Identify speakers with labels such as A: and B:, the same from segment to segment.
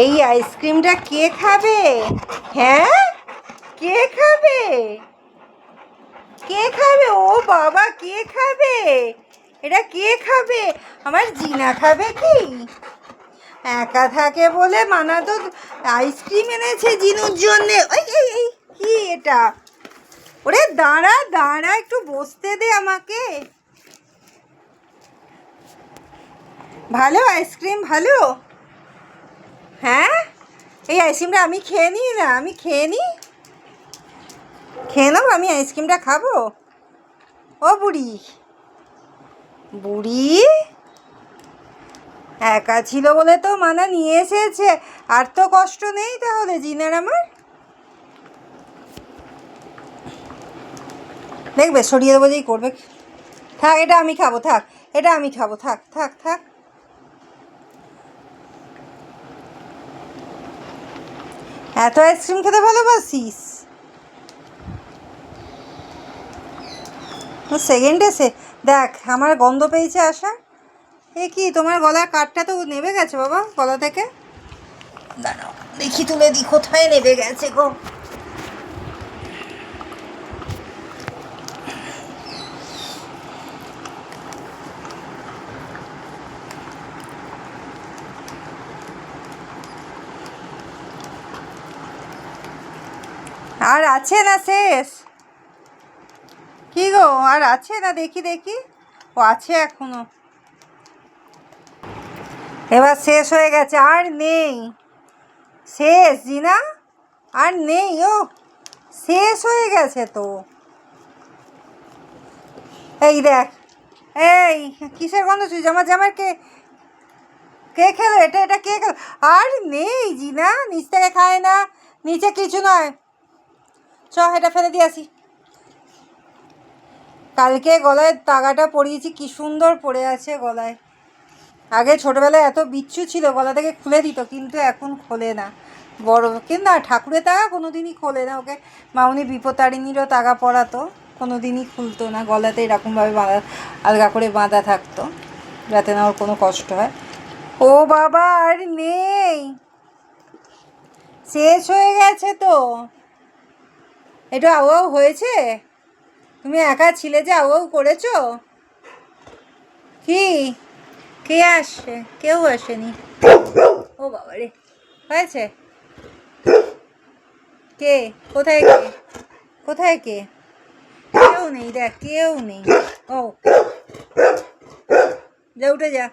A: এই আইসক্রিমটা কে খাবে? হ্যাঁ, কে খাবে? কে খাবে? ও বাবা, কে খাবে? এটা কে খাবে? আমার জিনা খাবে কি? একা থাকে বলে মানা তো আইসক্রিম এনেছে জিনুর জন্যে। ওই এই এই কি এটা? ওরে দাঁড়া দাঁড়া, একটু বসতে দে আমাকে। ভালো আইসক্রিম? ভালো? হ্যাঁ, এই আইসক্রিমটা আমি খেয়ে নিই না? আমি খেয়ে নিই, খেয়ে নেবো, আমি আইসক্রিমটা খাবো। ও বুড়ি, বুড়ি একা ছিল বলে তো মানা নিয়ে এসেছে। আর তো কষ্ট নেই তাহলে জিনার আমার। দেখবে সরিয়ে দেবো যেই করবে। থাক, এটা আমি খাবো, থাক, এটা আমি খাবো, থাক থাক থাক। এত আইসক্রিম খেতে ভালোবাসিস? সেকেন্ডে সে দেখ আমার গন্ধ পেয়েছে আসা। এ কি, তোমার গলার কাঠটা তো নেবে গেছে বাবা গলা থেকে। দাঁড়াও দেখি, তুলে দি কোথায় নেবে গেছে গো। আর আছে না শেষ? কি গো, আর আছে না? দেখি দেখি। ও আছে এখনো। এবার শেষ হয়ে গেছে, আর নেই। শেষ জিনা, আর নেই। ও শেষ হয়ে গেছে তো। এই দেখ, এই কিসের গন্ধ চুইছে? আমার জামার কে কে খেলো এটা? এটা কে খেলো? আর নেই জিনা, নিচ থেকে খায় না, নিচে কিছু নয়। চ, এটা ফেলে দিয়ে আসি। কালকে গলায় তাগাটা পরিয়েছি, কি সুন্দর পড়ে আছে গলায়। আগে ছোটোবেলায় এত বিচ্ছু ছিল, গলা থেকে খুলে দিত, কিন্তু এখন খোলে না। বড় কিন্তু না, ঠাকুরের তাগা কোনো দিনই খোলে না। ওকে মামনি বিপত্তারিণীরও তাগা পরাতো, কোনো দিনই খুলতো না। গলাতে এরকমভাবে বাঁধা, আলগা করে বাঁধা থাকতো, যাতে না ওর কোনো কষ্ট হয়। ও বাবা, আর নেই, শেষ হয়ে গেছে তো। একটু আউ আউ হয়েছে? তুমি একা ছিলে যে আউ আউ করেছো? কি, কে আসছে? কেউ আসেনি। ও বাবা রে, হয়েছে? কে? কোথায় কে? কোথায় কে? কেউ নেই, দেখ কেউ নেই। ও যা, উঠে যা,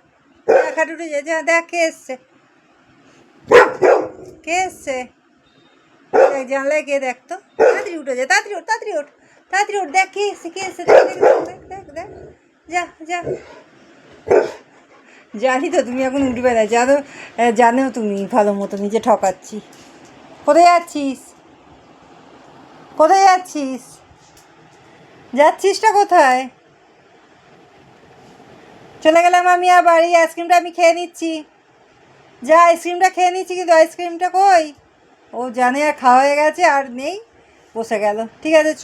A: খাট উঠে যা, যা দেখ কে এসছে। কে এসছে দেখ, জানলায় কে? দেখ তো, তাড়াতাড়ি উঠে যা, তাড়াতাড়ি ওঠ, তাড়াতাড়ি ওঠ, তাড়াতাড়ি ওঠ, দেখ কে এসছে, কে এসছে, দেখ দেখ দেখ দেখ দেখ, যা যা। জানি তো তুমি এখন উঠবে না, জানো, জানো তুমি ভালো মতো নিজে ঠকাচ্ছি। কোথায় যাচ্ছিস? কোথায় যাচ্ছিস? যাচ্ছিসটা কোথায়? চলে গেলাম আমি আবার। এই আইসক্রিমটা আমি খেয়ে নিচ্ছি, যা আইসক্রিমটা খেয়ে নিচ্ছি, কিন্তু আইসক্রিমটা কই? ও জানে আর খাওয়া হয়ে গেছে, আর নেই, বসে গেল। ঠিক আছে চ।